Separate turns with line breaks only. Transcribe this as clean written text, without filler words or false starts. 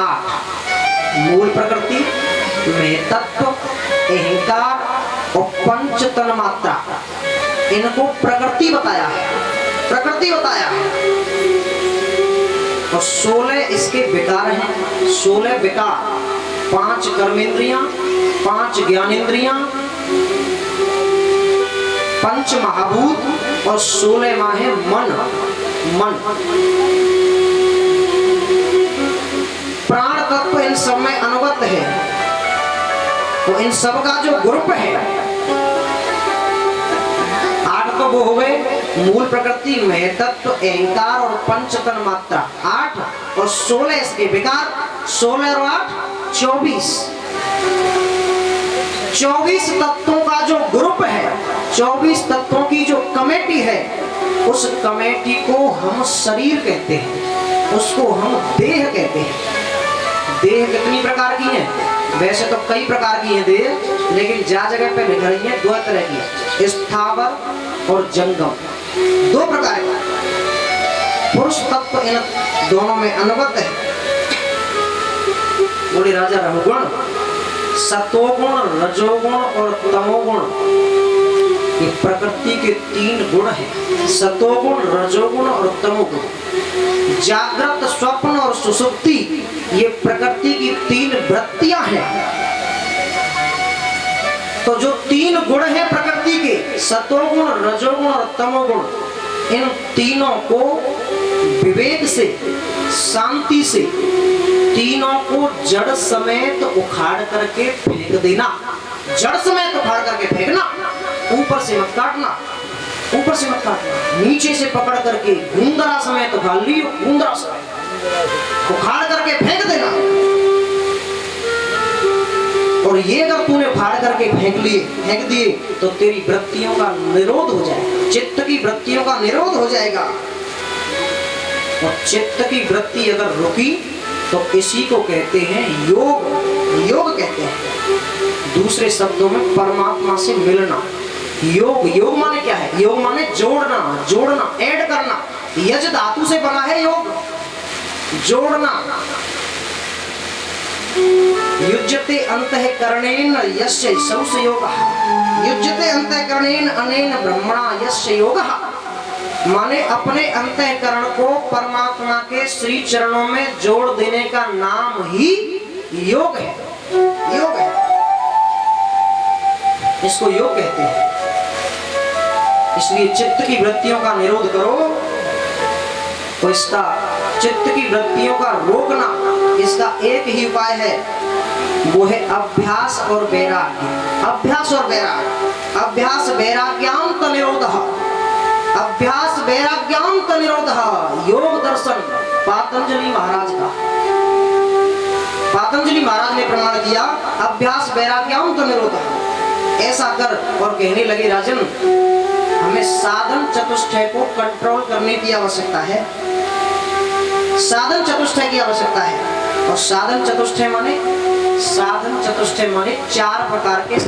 8 मूल प्रकृति, महतत्व, अहंकार और पंच तन्मात्रा, इनको प्रकृति बताया है, प्रकृति बताया है। और 16 इसके विकार हैं, 16 विकार, 5 कर्मेंद्रियां, 5 ज्ञानेंद्रियां, 5 महाभूत और 16वां है मन। मन प्राण तत्व इन सब में अनुगत है। तो इन सब का जो ग्रुप है 8 तो वो हो गए, मूल प्रकृति, महतत्व, अहंकार और पंच तन्मात्रा 8 और 16 इसके विकार, 16 और 8 24। 24 तत्वों का जो ग्रुप है, 24 तत्वों की जो कमेटी है, उस कमेटी को हम शरीर कहते हैं, उसको हम देह कहते हैं। देह कितनी प्रकार की है? वैसे तो कई प्रकार की है देह, लेकिन जहाँ जगह पे लिख रही है 2 तरह की, स्थावर और जंगम, 2 प्रकार का। पुरुष तत्व इन दोनों में अनुगत है। बोले राजा रघुगुण, सतोगुण, रजोगुण और तमोगुण, ये प्रकृति के 3 गुण हैं, सतोगुण, रजोगुण और तमोगुण। जागृत, स्वप्न और सुषुप्ति, ये प्रकृति की 3 वृत्तियां हैं। तो जो 3 गुण हैं प्रकृति के, सतोगुण, रजोगुण और तमोगुण, इन तीनों को विवेक से, शांति से, तीनों को जड़ समेत उखाड़ करके फेंक देना। जड़ समेत उखाड़ करके फेंकना, ऊपर से मत काटना, ऊपर से मत काटना, नीचे से पकड़ करके गूंदरा समेत उखाड़ लियो, गूंदरा समेत उखाड़ करके फेंक देना। और ये अगर तूने फाड़ करके फेंक दिए तो तेरी वृत्तियों का निरोध हो जाएगा, चित्त की वृत्तियों का निरोध हो जाएगा। और चित्त की वृत्ति अगर रुकी तो इसी को कहते हैं योग। योग कहते हैं दूसरे शब्दों में परमात्मा से मिलना। योग, योग माने क्या है? योग माने जोड़ना, जोड़ना, ऐड करना। यज धातु से बना है योग, जोड़ना। युज्यते अंतःकरणेन यस्य सौस्य योगः, युज्यते अंतःकरणेन अनेन ब्रह्मणा यस्य योगः, माने अपने अंतःकरण को परमात्मा के श्री चरणों में जोड़ देने का नाम ही योग है। योग है, इसको योग कहते हैं। इसलिए चित्त की वृत्तियों का निरोध करो, तो इसका चित्त की वृत्तियों का रोकना, इसका एक ही उपाय है, वो है अभ्यास और वैराग्य। अभ्यास और वैराग्य। अभ्यास वैराग्यांत निरोधः, अभ्यास वैराग्यांत निरोधः, योग दर्शन पातंजलि महाराज का। पातंजलि महाराज ने प्रमाण किया अभ्यास वैराग्यांत निरोधः। ऐसा कर और कहने लगे राजन, हमें साधन चतुष्टय को कंट्रोल करने की आवश्यकता है, साधन चतुष्टय की आवश्यकता है। और साधन चतुष्टय माने 4 प्रकार के